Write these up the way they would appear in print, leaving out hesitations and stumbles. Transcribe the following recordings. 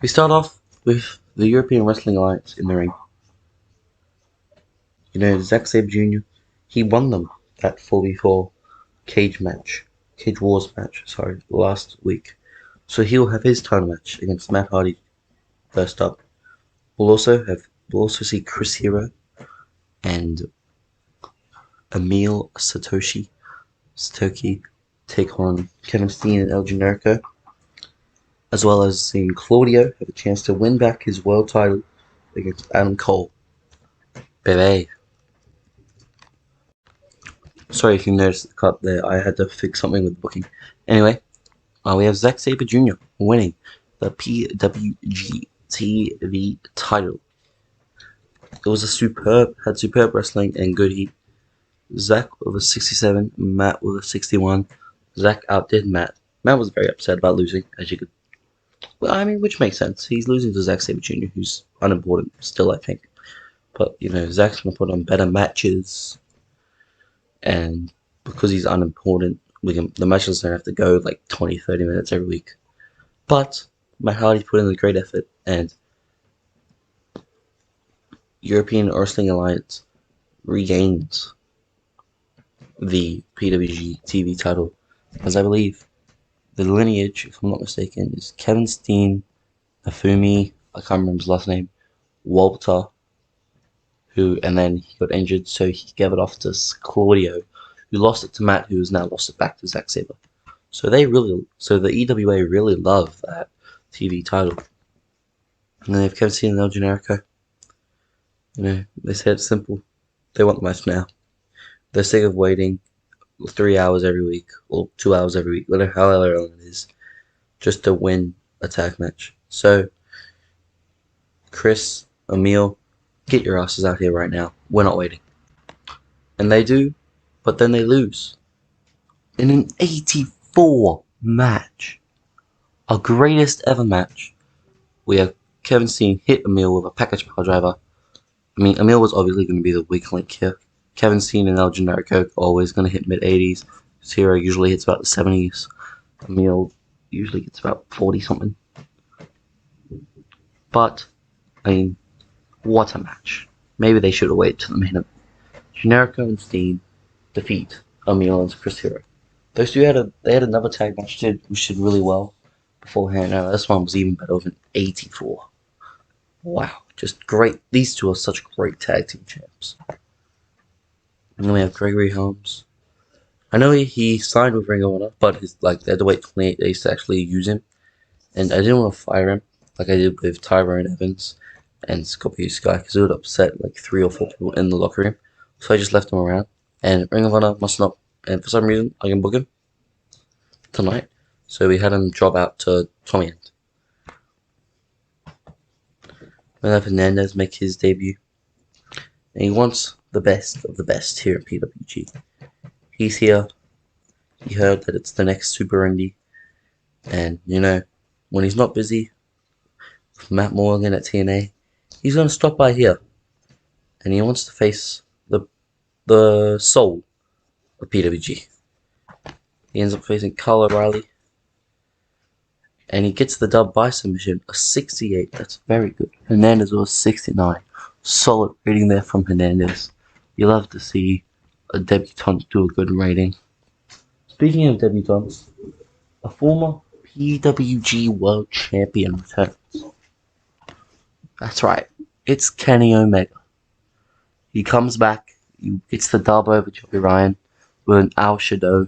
We start off with the European Wrestling Alliance in the ring. Zack Sabre Jr., he won them that 4v4 Cage Wars match, last week. So he'll have his title match against Matt Hardy first up. We'll also see Chris Hero and Emil Satoki take on Kevin Steen and El Generico, as well as seeing Claudio have a chance to win back his world title against Adam Cole. Baby. Sorry if you noticed the cut there, I had to fix something with booking. Anyway, we have Zack Sabre Jr. winning the PWG TV title. It was had superb wrestling and good heat. Zack with a 67, Matt with a 61. Zack outdid Matt. Matt was very upset about losing, as you could. Well, I mean, which makes sense. He's losing to Zack Sabre Jr., who's unimportant still, I think. But, Zack's going to put on better matches. And because he's unimportant, the matches don't have to go like 20-30 minutes every week. But Matt Hardy put in a great effort, and European Wrestling Alliance regains the PWG TV title, as I believe the lineage, if I'm not mistaken, is Kevin Steen, Afumi, I can't remember his last name, Walter, and then he got injured, so he gave it off to Claudio, who lost it to Matt, who has now lost it back to Zack Sabre. So the EWA really love that TV title. And then they have Kevin Steen and El Generico. They said it's simple. They want the match now. They're sick of waiting 3 hours every week, or 2 hours every week, whatever, however long it is, just to win a tag match. So, Chris, Emil, get your asses out here right now. We're not waiting. And they do, but then they lose. In an 84 match, our greatest ever match, we have Kevin Steen hit Emil with a package power driver. I mean, Emil was obviously going to be the weak link here. Kevin Steen and El Generico always going to hit mid-80s. Zero usually hits about the 70s. Emil usually gets about 40-something. But, I mean, what a match. Maybe they should have waited to the main event. Generico and Steen defeat Emil and Chris Hero. Those two had another tag match too, which did really well beforehand. This one was even better with an 84. Wow, just great. These two are such great tag team champs. And then we have Gregory Holmes. I know he signed with Ring of Honor, but they had to wait 28 days to actually use him. And I didn't want to fire him like I did with Tyrone Evans and Scorpio Sky, because it would upset like 3 or 4 people in the locker room. So I just left him around. And Ring of Honor must not. And for some reason, I can book him tonight. So we had him job out to Tommy End. We have Hernandez make his debut. And he wants the best of the best here at PWG. He's here. He heard that it's the next Super Indie. And, when he's not busy with Matt Morgan at TNA, he's going to stop by here. And he wants to face the soul of PWG. He ends up facing Kyle O'Reilly. And he gets the dub by submission, a 68. That's very good. Hernandez was 69. Solid rating there from Hernandez. You love to see a debutant do a good rating. Speaking of debutants, a former PWG World Champion returns. That's right. It's Kenny Omega. He comes back. He gets the dub over Joey Ryan with an Al Shadow.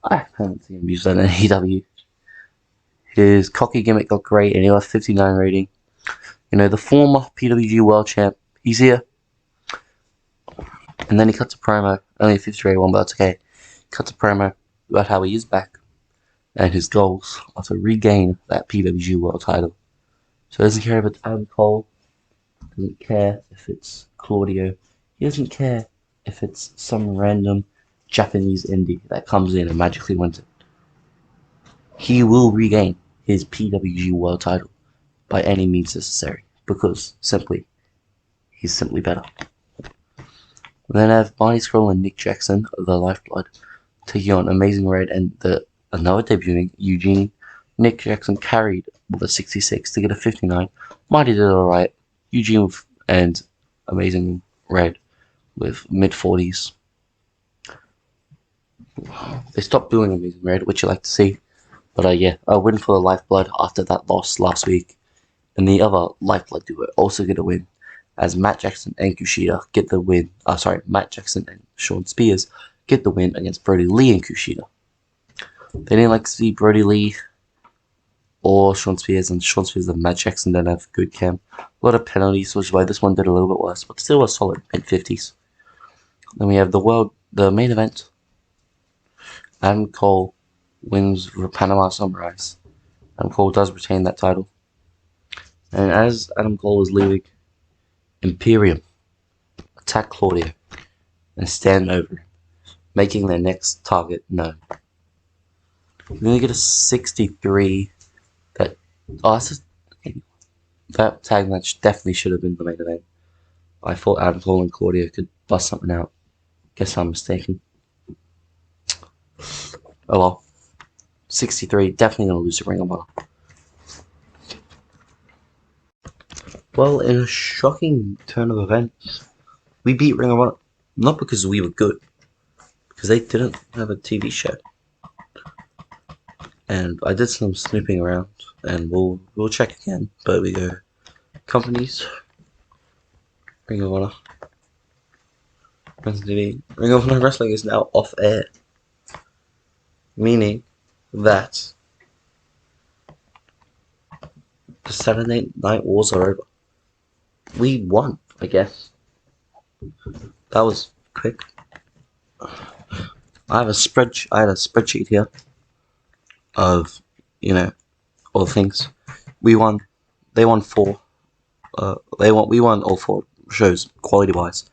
I haven't seen him use that in AEW. His cocky gimmick got great, and he got a 59 rating. The former PWG World Champ, he's here. And then he cuts a promo, only a 50 rating one, but that's okay. Cuts a promo about how he is back, and his goals are to regain that PWG World title. So he doesn't care if it's Adam Cole, doesn't care if it's Claudio, he doesn't care if it's some random Japanese indie that comes in and magically wins it. He will regain his PWG World title by any means necessary, because he's simply better. And then I have Barney Scroll and Nick Jackson, the Lifeblood, taking on Amazing Red and another debuting Eugene Nick Jackson carried with a 66 to get a 59. Mighty did alright. Eugene and Amazing Red with mid 40s. They stopped doing Amazing Red, which you like to see. But yeah, a win for the Lifeblood after that loss last week. And the other Lifeblood duo also get a win, as Matt Jackson and Kushida get the win. Matt Jackson and Sean Spears get the win against Brody Lee and Kushida. They didn't like to see Brody Lee or Sean Spears, and Sean Spears and Matt Jackson didn't have good chem. A lot of penalties, which is why this one did a little bit worse, but still a solid mid-50s. Then we have the main event. Adam Cole wins the Panama Sunrise. Adam Cole does retain that title. And as Adam Cole is leaving, Imperium attack Claudio and stand over him, making their next target known. Then they get a 63. That tag match definitely should have been the main event. I thought Adam Cole and Claudio could bust something out. Guess I'm mistaken. Oh well. 63, definitely going to lose to Ring of Honor. Well, in a shocking turn of events, we beat Ring of Honor. Not because we were good, because they didn't have a TV show. And I did some snooping around, and we'll check again. But we go companies, Ring of Honor, Wrestling TV. Ring of Honor Wrestling is now off air, meaning that the Saturday Night Wars are over. We won, I guess. That was quick. I had a spreadsheet here of, all the things. We won. They won 4. We won all 4 shows quality wise,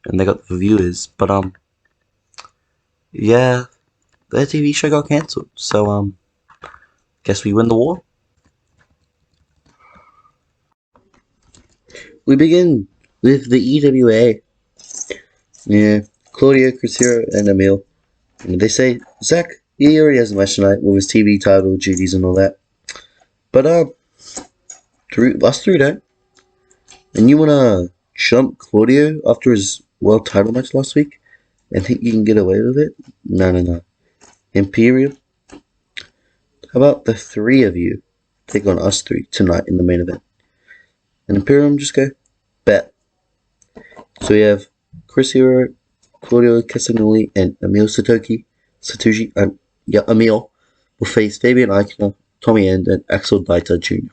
and they got the viewers. But yeah, their TV show got cancelled. So guess we win the war. We begin with the EWA. Yeah, Claudio, Crisero, and Emil. And they say, Zach, he already has a match tonight with his TV title duties and all that. But us three don't. And you wanna jump Claudio after his world title match last week and think you can get away with it? No. Imperium? How about the 3 of you take on us 3 tonight in the main event? And Imperium just go, bet. So we have Chris Hero, Claudio Castagnoli, and Emil Satoshi, Emil will face Fabian Eichner, Tommy End, and Axel Dieter Jr.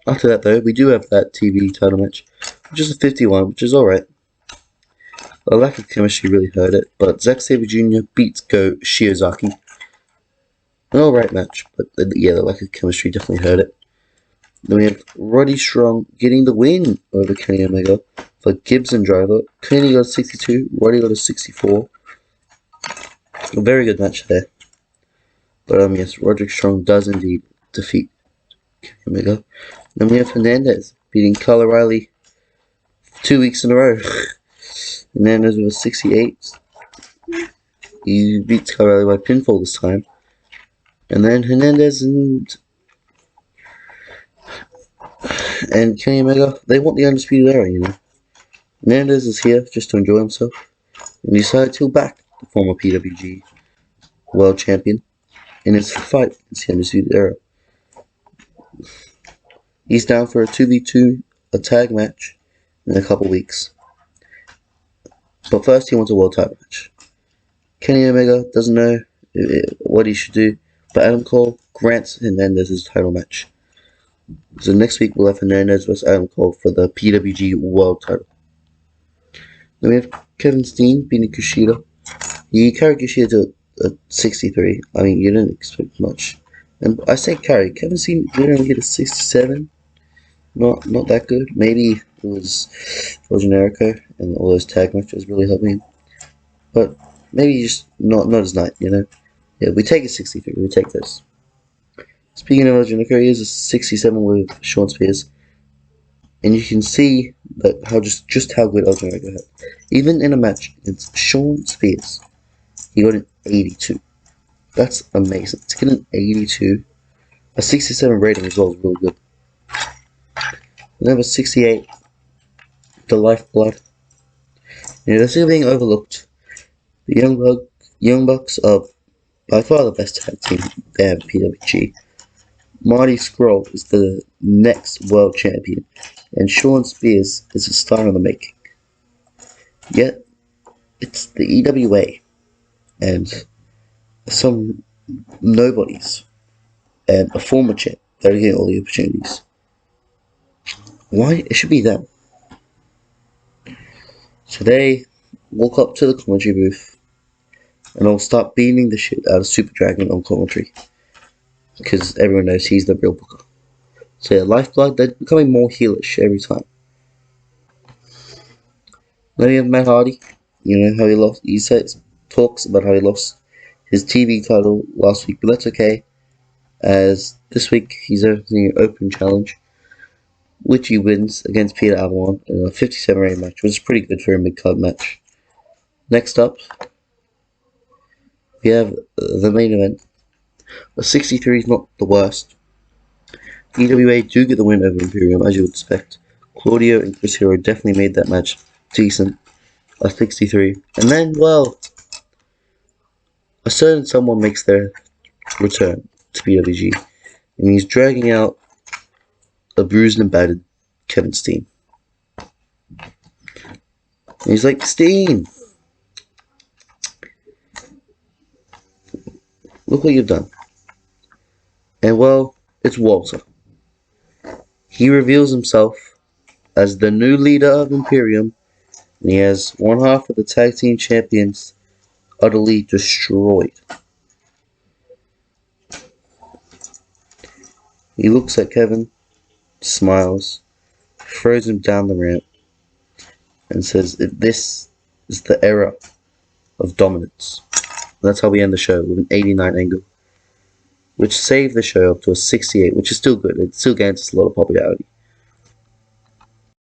After that, though, we do have that TV title match, which is a 51, which is alright. A lack of chemistry really hurt it, but Zack Sabre Jr. beats Go Shiozaki. An alright match, but yeah, the lack of chemistry definitely hurt it. Then we have Roddy Strong getting the win over Kenny Omega for Gibbs and Driver. Kenny got a 62, Roddy got a 64. A very good match there. But yes, Roderick Strong does indeed defeat Kenny Omega. Then we have Hernandez beating Kyle O'Reilly 2 weeks in a row. Hernandez with a 68. He beats Kyle O'Reilly by pinfall this time. And then Hernandez and Kenny Omega, they want the Undisputed Era, Hernandez is here just to enjoy himself, and decided to back the former PWG World Champion in his fight against the Undisputed Era. He's down for a 2v2, a tag match, in a couple weeks. But first he wants a world title match. Kenny Omega doesn't know what he should do, but Adam Cole grants Hernandez his title match. So next week we'll have Hernandez vs Adam Cole for the PWG World title. Then we have Kevin Steen beating Kushida. He carried Kushida to a 63. I mean, you didn't expect much. And I say carry. Kevin Steen did only get a 67. Not that good. Maybe it was Generico and all those tag matches really helped him. But maybe just not his night, Yeah, we take a 63. We take this. Speaking of El Generico, he is a 67 with Sean Spears. And you can see that just how good El Generico had. Even in a match against Sean Spears, he got an 82. That's amazing. To get an 82, a 67 rating as well is really good. Number 68, the Lifeblood. They're still being overlooked. The Young Bucks are by far the best tag team they have in PWG. Marty Scurll is the next world champion, and Sean Spears is a star in the making. Yet, it's the EWA and some nobodies and a former champ that are getting all the opportunities. Why? It should be them. So they walk up to the commentary booth and I'll start beating the shit out of Super Dragon on commentary. Because everyone knows he's the real booker. So yeah, Lifeblood, they're becoming more heelish every time. Then you have Matt Hardy. You know how he lost. He talks about how he lost his TV title last week, but that's okay. As this week he's opening an open challenge, which he wins against Peter Avalon in a 57 rating match, which is pretty good for a mid-card match. Next up, we have the main event. A 63 is not the worst. EWA do get the win over Imperium, as you would expect. Claudio and Chris Hero definitely made that match decent. A 63. And then, well, a certain someone makes their return to PWG. And he's dragging out a bruised and battered Kevin Steen. And he's like, Steen! Look what you've done. And well, it's Walter. He reveals himself as the new leader of Imperium, and he has one half of the tag team champions utterly destroyed. He looks at Kevin, smiles, throws him down the ramp, and says that this is the era of dominance. And that's how we end the show, with an 89 angle, which saved the show up to a 68, which is still good. It still gains us a lot of popularity.